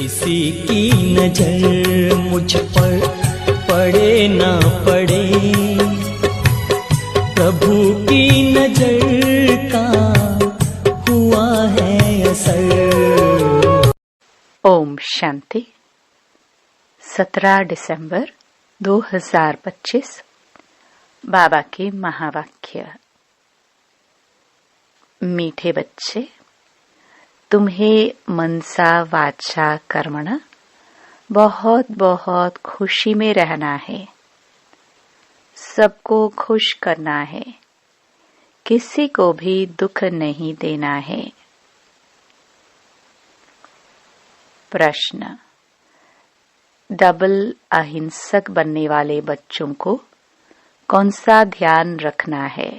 किसी की नजर मुझ पर पड़े ना पड़े, प्रभु की नजर का हुआ है असर। ओम शांति। 17 दिसंबर 2025 बाबा के महावाक्य। मीठे बच्चे, तुम्हें मनसा वाचा कर्मणा बहुत बहुत खुशी में रहना है, सबको खुश करना है, किसी को भी दुख नहीं देना है। प्रश्न, डबल अहिंसक बनने वाले बच्चों को कौन सा ध्यान रखना है?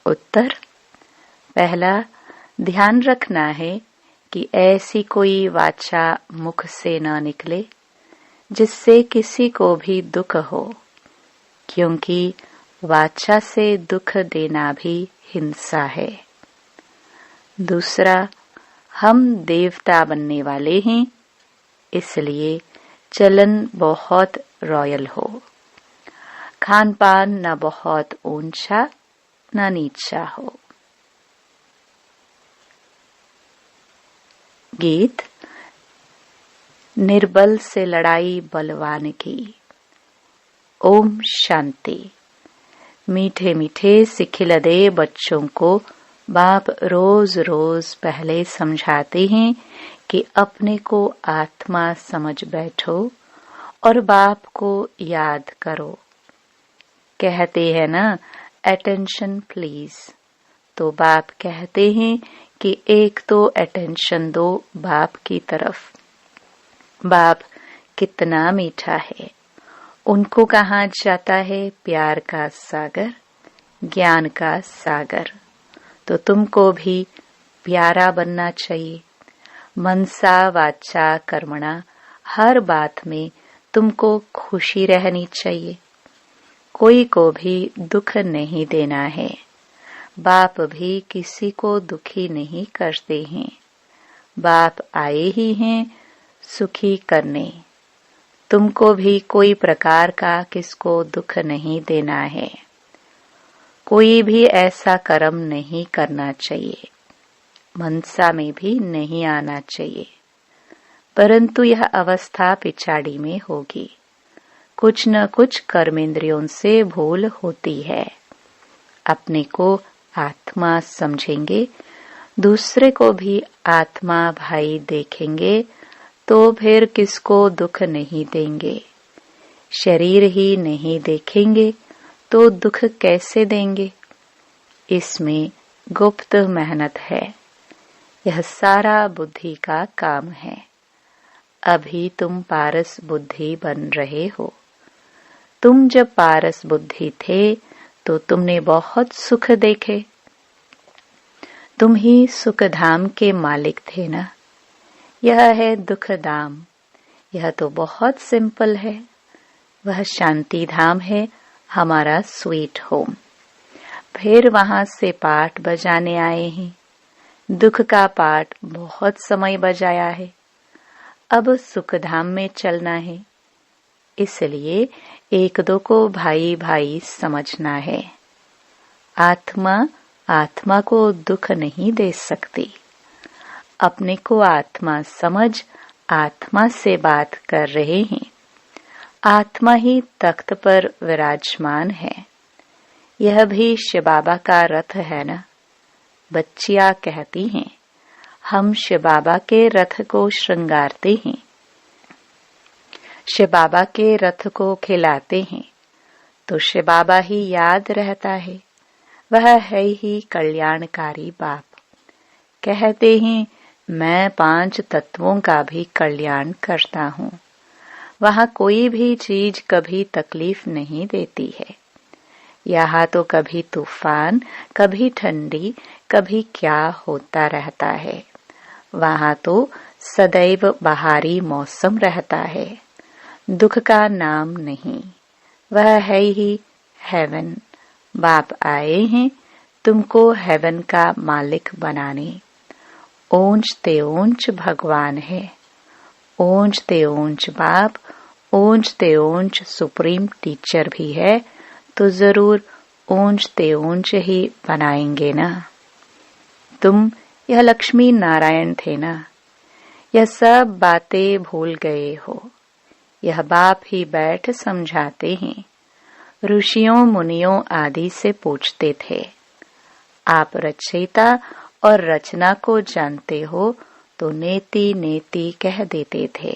उत्तर, पहला, ध्यान रखना है कि ऐसी कोई वाचा मुख से न निकले जिससे किसी को भी दुख हो, क्योंकि वाचा से दुख देना भी हिंसा है। दूसरा, हम देवता बनने वाले हैं, इसलिए चलन बहुत रॉयल हो, खान पान न बहुत ऊंचा न नीचा हो। गीत। निर्बल से लड़ाई बलवान की। ओम शांति। मीठे मीठे सिखिलदे बच्चों को बाप रोज रोज पहले समझाते हैं कि अपने को आत्मा समझ बैठो और बाप को याद करो। कहते हैं ना, अटेंशन प्लीज, तो बाप कहते हैं कि एक तो अटेंशन दो बाप की तरफ। बाप कितना मीठा है, उनको कहा जाता है प्यार का सागर, ज्ञान का सागर। तो तुमको भी प्यारा बनना चाहिए। मनसा वाचा कर्मणा, हर बात में तुमको खुशी रहनी चाहिए, कोई को भी दुख नहीं देना है। बाप भी किसी को दुखी नहीं करते हैं। बाप आए ही हैं सुखी करने। तुमको भी कोई प्रकार का किसको दुख नहीं देना है। कोई भी ऐसा कर्म नहीं करना चाहिए, मनसा में भी नहीं आना चाहिए, परंतु यह अवस्था पिछाड़ी में होगी। कुछ न कुछ कर्मेंद्रियों से भूल होती है। अपने को आत्मा समझेंगे, दूसरे को भी आत्मा भाई देखेंगे, तो फिर किसको दुख नहीं देंगे। शरीर ही नहीं देखेंगे तो दुख कैसे देंगे। इसमें गुप्त मेहनत है। यह सारा बुद्धि का काम है। अभी तुम पारस बुद्धि बन रहे हो। तुम जब पारस बुद्धि थे तो तुमने बहुत सुख देखे। तुम ही सुख धाम के मालिक थे ना। यह है दुख धाम। यह तो बहुत सिंपल है। वह शांति धाम है, हमारा स्वीट होम। फिर वहां से पाठ बजाने आए हैं। दुख का पाठ बहुत समय बजाया है। अब सुख धाम में चलना है। इसलिए एक दो को भाई भाई समझना है। आत्मा आत्मा को दुख नहीं दे सकती। अपने को आत्मा समझ आत्मा से बात कर रहे हैं। आत्मा ही तख्त पर विराजमान है। यह भी शिव बाबा का रथ है ना। बच्चियां कहती हैं, हम शिव बाबा के रथ को श्रृंगारते हैं, शिव बाबा के रथ को खिलाते हैं, तो शिव बाबा ही याद रहता है। वह है ही कल्याणकारी बाप। कहते हैं, मैं 5 तत्वों का भी कल्याण करता हूँ। वहाँ कोई भी चीज कभी तकलीफ नहीं देती है। यहाँ तो कभी तूफान, कभी ठंडी, कभी क्या होता रहता है। वहाँ तो सदैव बहारी मौसम रहता है। दुख का नाम नहीं। वह है ही हेवन। बाप आए हैं तुमको हेवन का मालिक बनाने। ऊंच ते ऊंच भगवान है, ऊंच ते ऊंच बाप, ऊंच ते ऊंच सुप्रीम टीचर भी है, तो जरूर ऊंच ते ऊंच ही बनाएंगे ना। तुम यह लक्ष्मी नारायण थे ना, यह सब बातें भूल गए हो। यह बाप ही बैठ समझाते हैं। ऋषियों मुनियों आदि से पूछते थे, आप रचयिता और रचना को जानते हो, तो नेति नेति कह देते थे।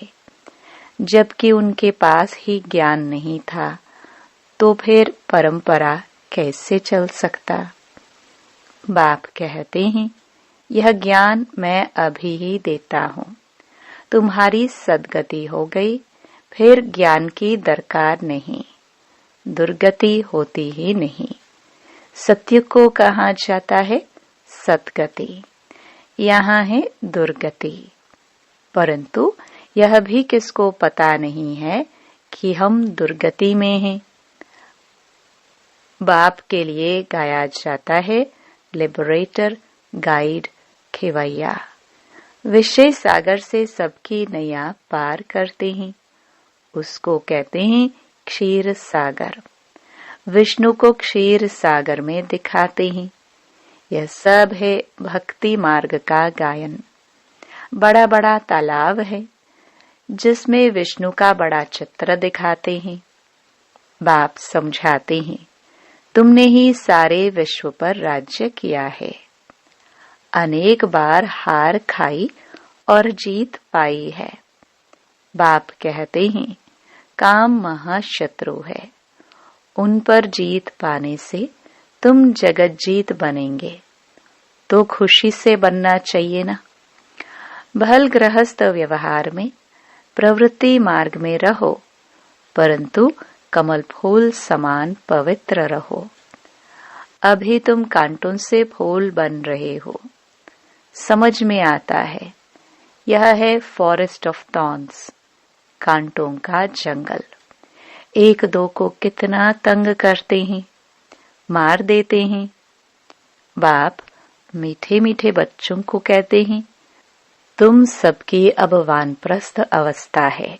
जबकि उनके पास ही ज्ञान नहीं था, तो फिर परंपरा कैसे चल सकता। बाप कहते हैं, यह ज्ञान मैं अभी ही देता हूँ। तुम्हारी सद्गति हो गई, फिर ज्ञान की दरकार नहीं, दुर्गति होती ही नहीं। सत्य को कहा जाता है सद्गति, यहाँ है दुर्गति। परंतु यह भी किसको पता नहीं है कि हम दुर्गति में हैं। बाप के लिए गाया जाता है लिबरेटर, गाइड, खेवैया। विषय सागर से सबकी नैया पार करते हैं, उसको कहते हैं क्षीर सागर। विष्णु को क्षीर सागर में दिखाते हैं। यह सब है भक्ति मार्ग का गायन। बड़ा बड़ा तालाब है, जिसमें विष्णु का बड़ा चित्र दिखाते हैं। बाप समझाते हैं, तुमने ही सारे विश्व पर राज्य किया है। अनेक बार हार खाई और जीत पाई है। बाप कहते हैं, काम महाशत्रु है, उन पर जीत पाने से तुम जगत जीत बनेंगे, तो खुशी से बनना चाहिए ना। भल गृहस्थ व्यवहार में, प्रवृत्ति मार्ग में रहो, परंतु कमल फूल समान पवित्र रहो। अभी तुम कांटों से फूल बन रहे हो। समझ में आता है, यह है फॉरेस्ट ऑफ थॉर्न्स, कांटों का जंगल। एक दो को कितना तंग करते हैं, मार देते हैं। बाप मीठे मीठे बच्चों को कहते हैं, तुम सबकी अब वानप्रस्थ अवस्था है।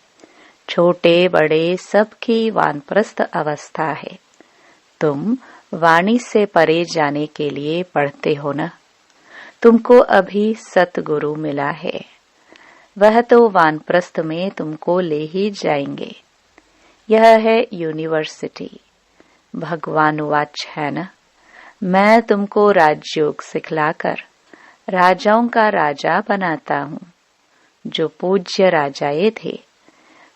छोटे बड़े सबकी वानप्रस्थ अवस्था है। तुम वाणी से परे जाने के लिए पढ़ते हो ना। तुमको अभी सतगुरु मिला है, वह तो वानप्रस्थ में तुमको ले ही जाएंगे। यह है यूनिवर्सिटी। भगवान वाच है ना, मैं तुमको राजयोग सिखलाकर राजाओं का राजा बनाता हूँ। जो पूज्य राजाए थे,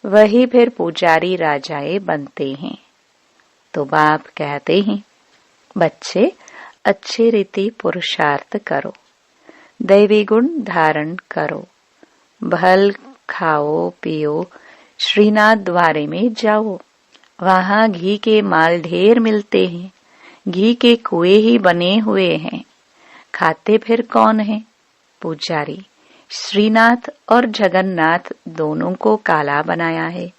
वही फिर पुजारी राजाए बनते हैं। तो बाप कहते हैं, बच्चे अच्छे रीति पुरुषार्थ करो, दैवी गुण धारण करो, भल खाओ पियो, श्रीनाथ द्वारे में जाओ। वहाँ घी के माल ढेर मिलते हैं, घी के कुएं ही बने हुए हैं। खाते फिर कौन है? पुजारी। श्रीनाथ और जगन्नाथ दोनों को काला बनाया है।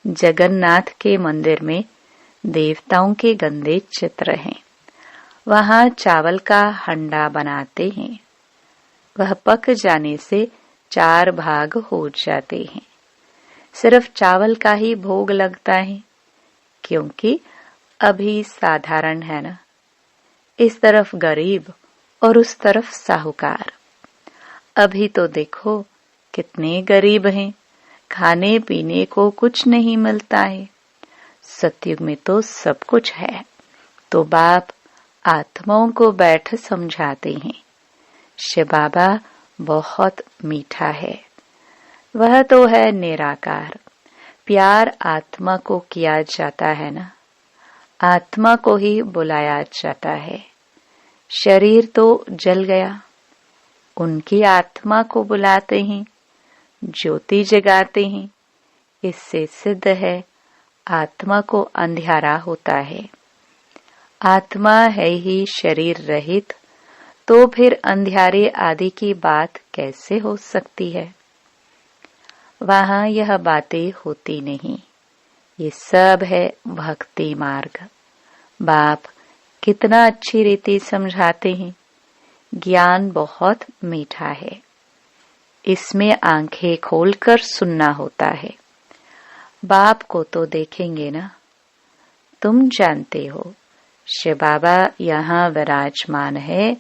जगन्नाथ के मंदिर में देवताओं के गंदे चित्र हैं। वहाँ चावल का हंडा बनाते हैं। वह पक जाने से 4 भाग हो जाते हैं। सिर्फ चावल का ही भोग लगता है, क्योंकि अभी साधारण है ना। इस तरफ गरीब और उस तरफ साहूकार। अभी तो देखो कितने गरीब हैं, खाने पीने को कुछ नहीं मिलता है। सतयुग में तो सब कुछ है। तो बाप आत्माओं को बैठ समझाते हैं, शिव बाबा बहुत मीठा है। वह तो है निराकार। प्यार आत्मा को किया जाता है ना, आत्मा को ही बुलाया जाता है। शरीर तो जल गया, उनकी आत्मा को बुलाते हैं, ज्योति जगाते हैं। इससे सिद्ध है आत्मा को अंधियारा होता है। आत्मा है ही शरीर रहित, तो फिर अंधियारे आदि की बात कैसे हो सकती है। वहाँ यह बातें होती नहीं। ये सब है भक्ति मार्ग। बाप कितना अच्छी रीति समझाते हैं। ज्ञान बहुत मीठा है। इसमें आंखें खोलकर सुनना होता है। बाप को तो देखेंगे ना। तुम जानते हो शिव बाबा यहाँ विराजमान है,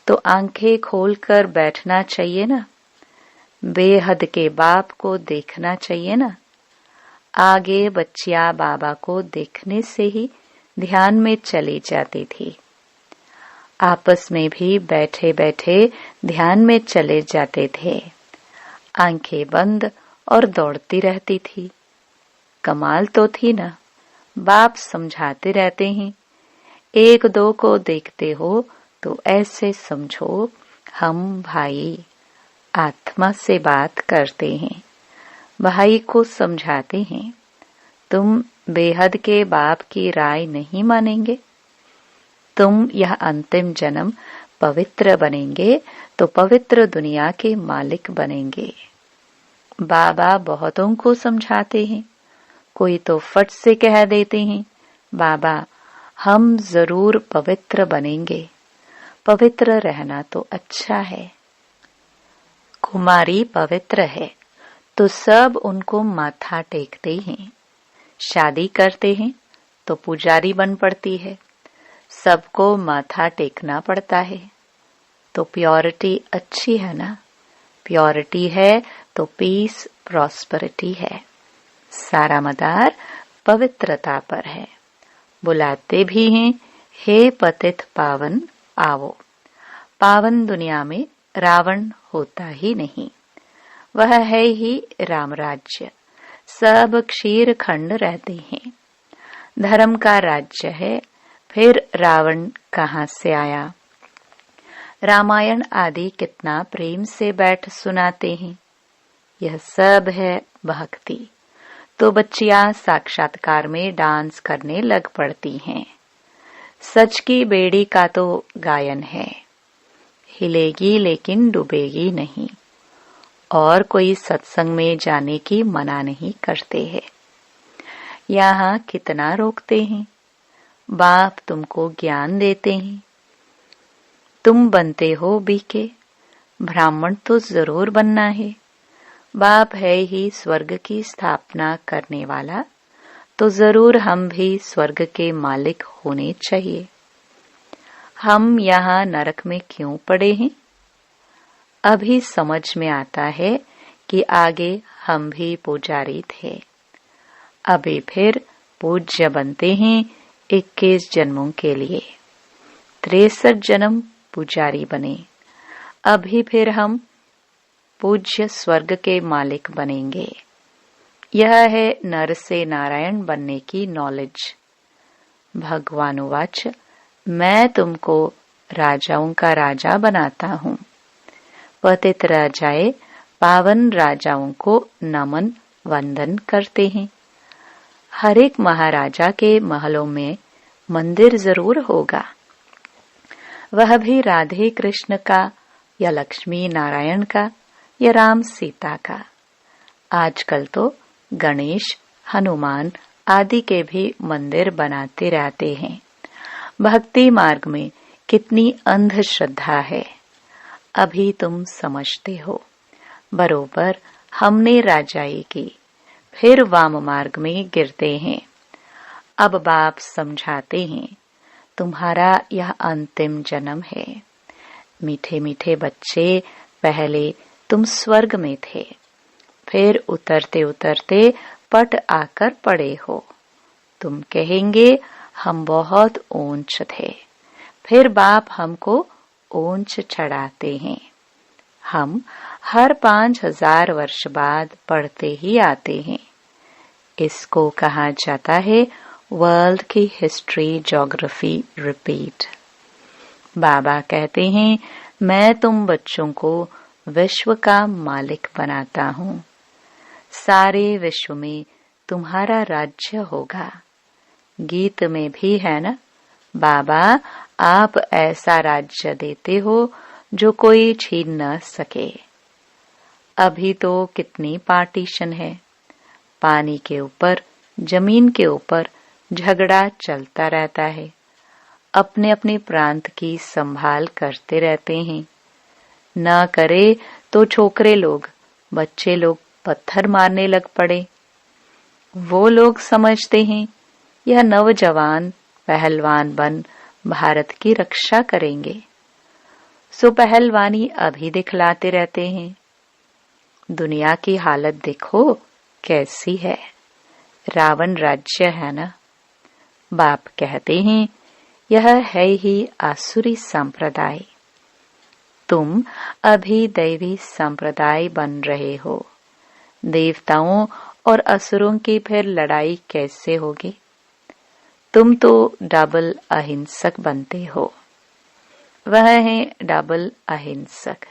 तो आंखें खोलकर बैठना चाहिए ना। बेहद के बाप को देखना चाहिए ना। आगे बच्चियां बाबा को देखने से ही ध्यान में चली जाती थी। आपस में भी बैठे बैठे ध्यान में चले जाते थे। आंखें बंद और दौड़ती रहती थी। कमाल तो थी ना। बाप समझाते रहते हैं, एक दो को देखते हो तो ऐसे समझो हम भाई आत्मा से बात करते हैं। भाई को समझाते हैं, तुम बेहद के बाप की राय नहीं मानेंगे। तुम यह अंतिम जन्म पवित्र बनेंगे तो पवित्र दुनिया के मालिक बनेंगे। बाबा बहुतों को समझाते हैं। कोई तो फट से कह देते हैं, बाबा हम जरूर पवित्र बनेंगे। पवित्र रहना तो अच्छा है। कुमारी पवित्र है तो सब उनको माथा टेकते हैं। शादी करते हैं तो पुजारी बन पड़ती है। सबको माथा टेकना पड़ता है। तो प्योरिटी अच्छी है ना। प्योरिटी है तो पीस प्रॉस्पेरिटी है। सारा मदार पवित्रता पर है। बुलाते भी हैं, हे पतित पावन आओ। पावन दुनिया में रावण होता ही नहीं। वह है ही राम राज्य। सब क्षीर खंड रहते हैं। धर्म का राज्य है। फिर रावण कहाँ से आया। रामायण आदि कितना प्रेम से बैठ सुनाते हैं। यह सब है भक्ति। तो बच्चियां साक्षात्कार में डांस करने लग पड़ती हैं। सच की बेड़ी का तो गायन है। हिलेगी लेकिन डूबेगी नहीं। और कोई सत्संग में जाने की मना नहीं करते हैं। यहाँ कितना रोकते हैं। बाप तुमको ज्ञान देते हैं। तुम बनते हो बीके। ब्राह्मण तो जरूर बनना है। बाप है ही स्वर्ग की स्थापना करने वाला, तो जरूर हम भी स्वर्ग के मालिक होने चाहिए। हम यहाँ नरक में क्यों पड़े हैं? अभी समझ में आता है कि आगे हम भी पुजारी थे। अभी फिर पूज्य बनते हैं 21 जन्मों के लिए। 63 जन्म पुजारी बने। अभी फिर हम पूज्य स्वर्ग के मालिक बनेंगे। यह है नर से नारायण बनने की नॉलेज। भगवान उवाच, मैं तुमको राजाओं का राजा बनाता हूँ। पतित राजाए पावन राजाओं को नमन वंदन करते हैं। हर एक महाराजा के महलों में मंदिर जरूर होगा। वह भी राधे कृष्ण का या लक्ष्मी नारायण का या राम सीता का। आजकल तो गणेश हनुमान आदि के भी मंदिर बनाते रहते हैं। भक्ति मार्ग में कितनी अंधश्रद्धा है। अभी तुम समझते हो। बरोबर हमने राजाई की, फिर वाम मार्ग में गिरते हैं। अब बाप समझाते हैं, तुम्हारा यह अंतिम जन्म है। मीठे मीठे बच्चे, पहले तुम स्वर्ग में थे, फिर उतरते उतरते पट आकर पड़े हो। तुम कहेंगे हम बहुत ऊंच थे। फिर बाप हमको ऊंच चढ़ाते हैं। हम हर 5000 वर्ष बाद पढ़ते ही आते हैं। इसको कहा जाता है वर्ल्ड की हिस्ट्री ज्योग्राफी रिपीट। बाबा कहते हैं, मैं तुम बच्चों को विश्व का मालिक बनाता हूँ। सारे विश्व में तुम्हारा राज्य होगा। गीत में भी है ना, बाबा आप ऐसा राज्य देते हो जो कोई छीन न सके। अभी तो कितनी पार्टीशन है। पानी के ऊपर, जमीन के ऊपर झगड़ा चलता रहता है। अपने अपने प्रांत की संभाल करते रहते हैं। न करे तो छोकरे लोग बच्चे लोग पत्थर मारने लग पड़े। वो लोग समझते हैं यह नौजवान पहलवान बन भारत की रक्षा करेंगे, सो पहलवानी अभी दिखलाते रहते हैं। दुनिया की हालत देखो कैसी है, रावण राज्य है ना। बाप कहते हैं यह है ही आसुरी संप्रदाय, तुम अभी दैवी संप्रदाय बन रहे हो। देवताओं और असुरों की फिर लड़ाई कैसे होगी? तुम तो डबल अहिंसक बनते हो। वह है डबल अहिंसक।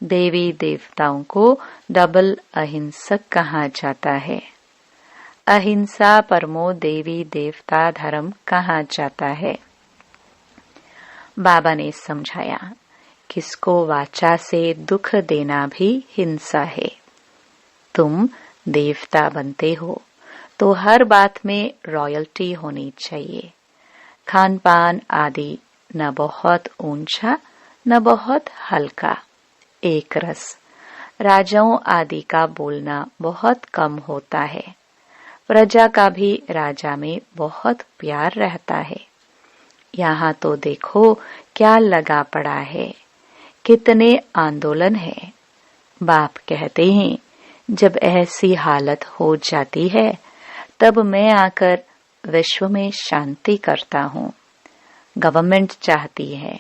देवी देवताओं को डबल अहिंसक कहा जाता है। अहिंसा परमो देवी देवता धर्म कहा जाता है। बाबा ने समझाया, किसको वाचा से दुख देना भी हिंसा है। तुम देवता बनते हो तो हर बात में रॉयल्टी होनी चाहिए। खान पान आदि न बहुत ऊंचा न बहुत हल्का, एक रस। राजाओं आदि का बोलना बहुत कम होता है। प्रजा का भी राजा में बहुत प्यार रहता है। यहाँ तो देखो क्या लगा पड़ा है, कितने आंदोलन है। बाप कहते हैं जब ऐसी हालत हो जाती है तब मैं आकर विश्व में शांति करता हूँ। गवर्नमेंट चाहती है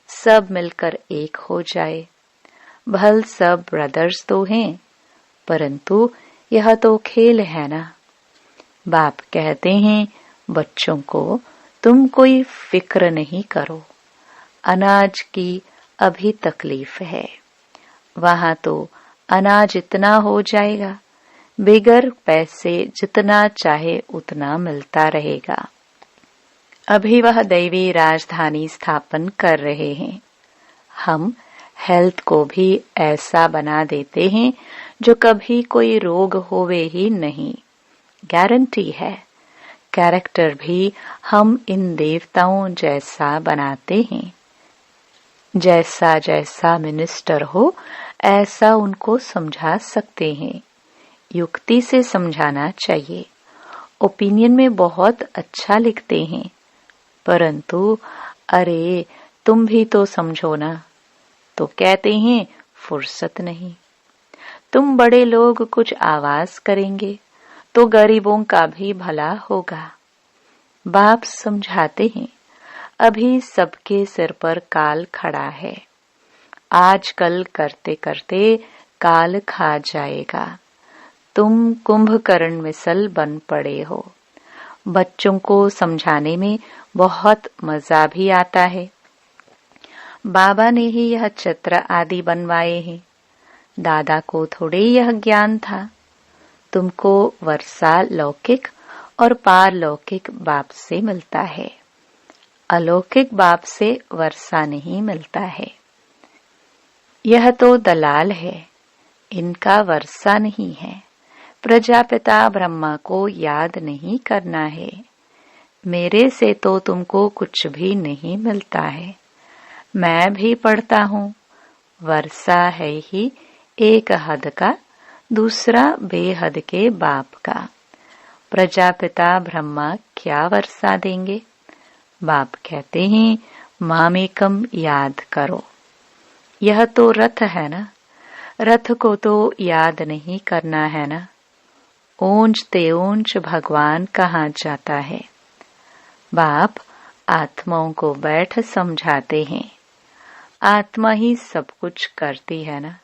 सब मिलकर एक हो जाए। भल सब ब्रदर्स तो हैं, परंतु यह तो खेल है ना। बाप कहते हैं बच्चों को तुम कोई फिक्र नहीं करो। अनाज की अभी तकलीफ है, वहां तो अनाज इतना हो जाएगा, बेगर पैसे जितना चाहे उतना मिलता रहेगा। अभी वह दैवी राजधानी स्थापन कर रहे हैं। हम हेल्थ को भी ऐसा बना देते हैं जो कभी कोई रोग होवे ही नहीं, गारंटी है। कैरेक्टर भी हम इन देवताओं जैसा बनाते हैं। जैसा जैसा मिनिस्टर हो ऐसा उनको समझा सकते हैं। युक्ति से समझाना चाहिए। ओपिनियन में बहुत अच्छा लिखते हैं, परंतु अरे तुम भी तो समझो ना, तो कहते हैं फुर्सत नहीं। तुम बड़े लोग कुछ आवाज करेंगे तो गरीबों का भी भला होगा। बाप समझाते हैं अभी सबके सिर पर काल खड़ा है। आजकल करते करते काल खा जाएगा। तुम कुंभकर्ण मिसल बन पड़े हो। बच्चों को समझाने में बहुत मजा भी आता है। बाबा ने ही यह चित्र आदि बनवाए हैं। दादा को थोड़े यह ज्ञान था। तुमको वर्षा लौकिक और पारलौकिक बाप से मिलता है। अलौकिक बाप से वर्षा नहीं मिलता है। यह तो दलाल है, इनका वर्षा नहीं है। प्रजापिता ब्रह्मा को याद नहीं करना है। मेरे से तो तुमको कुछ भी नहीं मिलता है। मैं भी पढ़ता हूँ। वर्षा है ही एक हद का, दूसरा बेहद के बाप का। प्रजापिता ब्रह्मा क्या वर्षा देंगे? बाप कहते हैं मामेकम याद करो। यह तो रथ है ना, रथ को तो याद नहीं करना है ना। ऊंच ते ऊंच भगवान कहा जाता है। बाप आत्माओं को बैठ समझाते हैं। आत्मा ही सब कुछ करती है ना।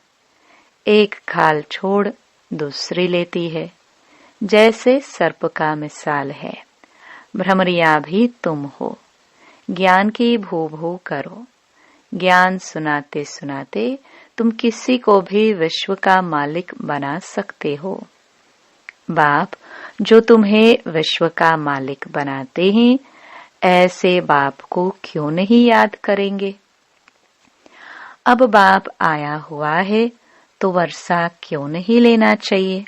एक खाल छोड़ दूसरी लेती है। जैसे सर्प का मिसाल है। भ्रमरिया भी तुम हो। ज्ञान की भू भू करो। ज्ञान सुनाते सुनाते तुम किसी को भी विश्व का मालिक बना सकते हो। बाप जो तुम्हें विश्व का मालिक बनाते हैं, ऐसे बाप को क्यों नहीं याद करेंगे? अब बाप आया हुआ है तो वर्षा क्यों नहीं लेना चाहिए?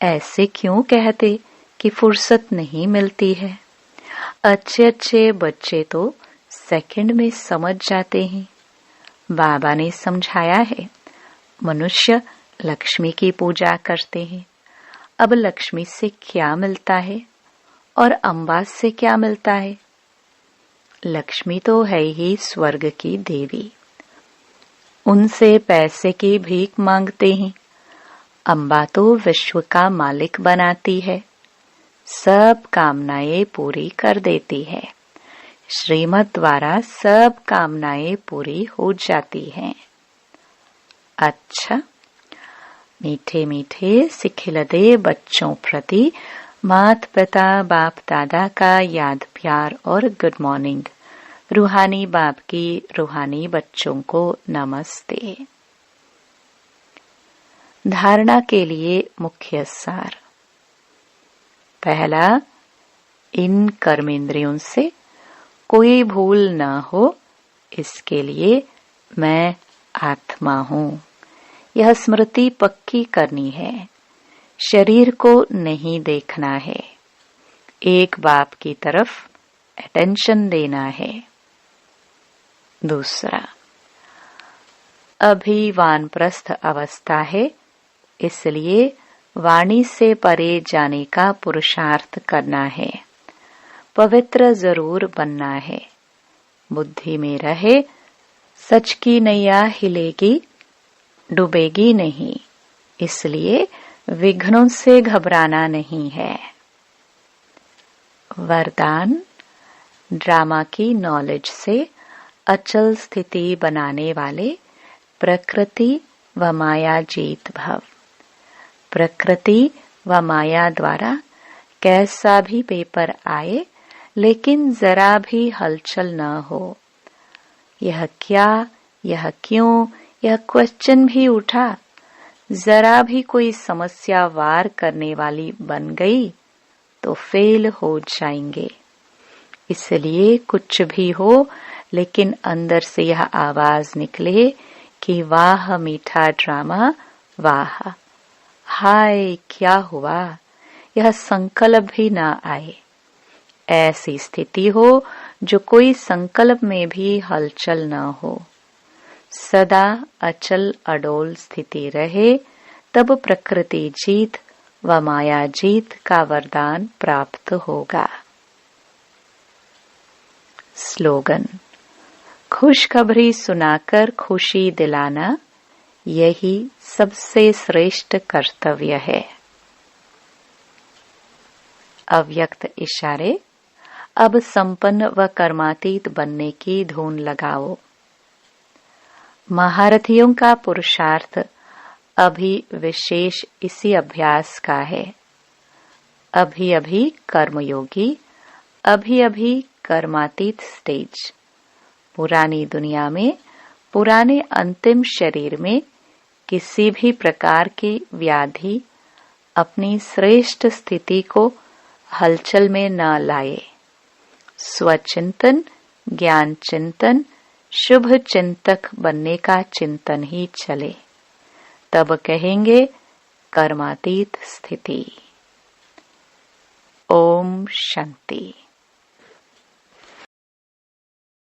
ऐसे क्यों कहते कि फुर्सत नहीं मिलती है? अच्छे अच्छे बच्चे तो सेकंड में समझ जाते हैं। बाबा ने समझाया है, मनुष्य लक्ष्मी की पूजा करते हैं। अब लक्ष्मी से क्या मिलता है और अम्बा से क्या मिलता है? लक्ष्मी तो है ही स्वर्ग की देवी, उनसे पैसे की भीख मांगते हैं। अम्बा तो विश्व का मालिक बनाती है, सब कामनाएं पूरी कर देती है। श्रीमत द्वारा सब कामनाएं पूरी हो जाती हैं। अच्छा, मीठे मीठे सिखिलदे बच्चों प्रति माता पिता बाप दादा का याद प्यार और गुड मॉर्निंग। रूहानी बाप की रूहानी बच्चों को नमस्ते। धारणा के लिए मुख्य सार। पहला, इन कर्मेंद्रियों से कोई भूल न हो, इसके लिए मैं आत्मा हूँ, यह स्मृति पक्की करनी है। शरीर को नहीं देखना है, एक बाप की तरफ अटेंशन देना है। दूसरा, अभी वानप्रस्थ अवस्था है, इसलिए वाणी से परे जाने का पुरुषार्थ करना है। पवित्र जरूर बनना है। बुद्धि में रहे, सच की नैया हिलेगी, डूबेगी नहीं, इसलिए विघ्नों से घबराना नहीं है। वरदान, ड्रामा की नॉलेज से अचल स्थिति बनाने वाले प्रकृति व माया जीत भव। प्रकृति व माया द्वारा कैसा भी पेपर आए, लेकिन जरा भी हलचल न हो। यह क्या, यह क्यों, यह क्वेश्चन भी उठा, जरा भी कोई समस्या वार करने वाली बन गई तो फेल हो जाएंगे। इसलिए कुछ भी हो, लेकिन अंदर से यह आवाज निकले कि वाह मीठा ड्रामा, वाह, हाय क्या हुआ, यह संकल्प भी ना आए। ऐसी स्थिति हो जो कोई संकल्प में भी हलचल न हो, सदा अचल अडोल स्थिति रहे, तब प्रकृति जीत व माया जीत का वरदान प्राप्त होगा। स्लोगन, खुशखबरी सुनाकर खुशी दिलाना, यही सबसे श्रेष्ठ कर्तव्य है। अव्यक्त इशारे। अब संपन्न व कर्मातीत बनने की धुन लगाओ। महारथियों का पुरुषार्थ अभी विशेष इसी अभ्यास का है। अभी अभी कर्मयोगी, अभी अभी कर्मातीत स्टेज। पुरानी दुनिया में, पुराने अंतिम शरीर में किसी भी प्रकार की व्याधि अपनी श्रेष्ठ स्थिति को हलचल में न लाए। स्वचिंतन, ज्ञान चिंतन, शुभ चिंतक बनने का चिंतन ही चले, तब कहेंगे कर्मातीत स्थिति। ओम शांति।